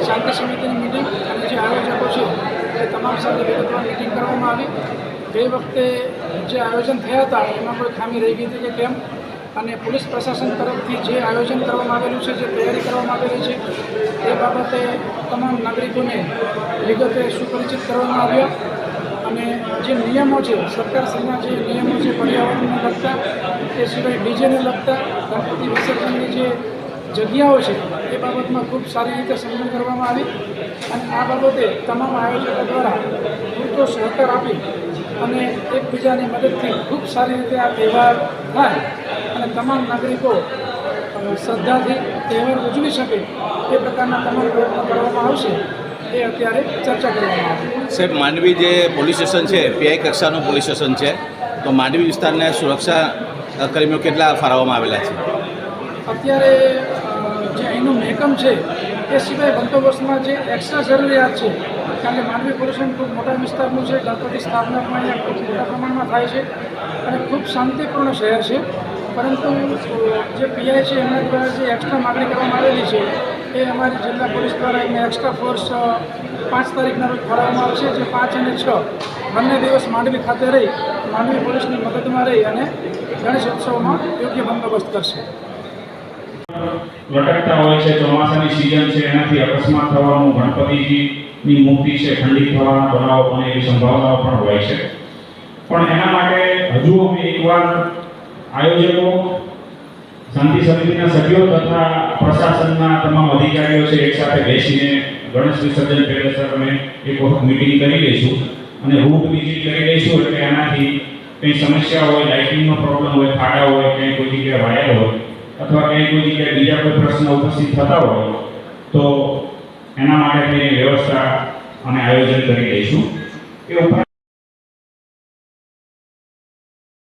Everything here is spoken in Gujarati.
શાંતિ સમિતિની મિટિંગ અને જે આયોજકો છે એ તમામ સાથે વિગતવાર મિટિંગ કરવામાં આવી. ગઈ વખતે જે આયોજન થયા હતા એમાં કોઈ ખામી રહી ગઈ હતી કે કેમ, અને પોલીસ પ્રશાસન તરફથી જે આયોજન કરવામાં આવેલું છે, જે તૈયારી કરવામાં આવેલી છે એ બાબતે તમામ નાગરિકોને વિગતે સુપરિચિત કરવામાં આવ્યા. અને જે નિયમો છે, સરકારશ્રીના જે નિયમો છે પર્યાવરણને લગતા, એ સિવાય ડીજેને લગતા, ગણપતિ વિસર્જનની જે જગ્યાઓ છે એ બાબતમાં ખૂબ સારી રીતે સમજણ કરવામાં આવી. અને આ બાબતે તમામ આયોજકો દ્વારા પૂરતો સહકાર આપી અને એકબીજાની મદદથી ખૂબ સારી રીતે આ તહેવાર થાય અને તમામ નાગરિકો શ્રદ્ધાથી તહેવાર ઉજવી શકે એ પ્રકારના તમામ પ્રયત્નો કરવામાં આવશે એ અત્યારે ચર્ચા કરવામાં આવી. સાહેબ, માંડવી જે પોલીસ સ્ટેશન છે પીઆઈ કક્ષાનું પોલીસ સ્ટેશન છે, તો માંડવી વિસ્તારને સુરક્ષા કર્મીઓ કેટલા ફાળવવામાં આવેલા છે? અત્યારે જે અહીંનું મહેકમ છે એ સિવાય બંદોબસ્તમાં જે એક્સ્ટ્રા જરૂરિયાત છે, કારણ કે માંડવી પોલ્યુશન ખૂબ મોટા વિસ્તારનું છે, ગણપતિ સ્થાપના પણ અહીંયા ખૂબ મોટા પ્રમાણમાં થાય છે અને ખૂબ શાંતિપૂર્ણ શહેર છે. પરંતુ જે પીઆઈ છે એમના દ્વારા જે એક્સ્ટ્રા માગણી કરવામાં આવેલી છે એ અમારી જિલ્લા પોલીસ દ્વારા એમને એક્સ્ટ્રા ફોર્સ 5 તારીખના રોજ ફાળવવામાં આવશે, જે 5 અને 6 બંને દિવસ માંડવી ખાતે રહી માંડવી પોલીસની મદદમાં રહી અને ગણેશ ઉત્સવમાં યોગ્ય બંદોબસ્ત કરશે. લટકતા હોય છે, ચોમાસાની સિઝન છે, એનાથી અકસ્માત થવાનું, ગણપતિજીની મૂર્તિ છે ખંડિત થવાના બનાવો પણ એવી સંભાવનાઓ પણ હોય છે. પણ એના માટે હજુ અમે એકવાર આયોજકો, શાંતિ સમિતિના સભ્યો તથા પ્રશાસનના તમામ અધિકારીઓ છે એક સાથે બેસીને ગણેશ વિસર્જન પહેલા અમે એક વખત મિટિંગ કરી લઈશું અને રૂટ વિઝિટ કરી લઈશું. એટલે એનાથી કંઈ સમસ્યા હોય, લાઇટિંગનો પ્રોબ્લેમ હોય, ખાડા હોય, કંઈ કોઈ જગ્યાએ વાયર હોય અથવા કંઈ કોઈ જગ્યાએ બીજા કોઈ પ્રશ્ન ઉપસ્થિત થતા હોય તો એના માટેની વ્યવસ્થા અને આયોજન કરી દઈશું. એ ઉપરાંત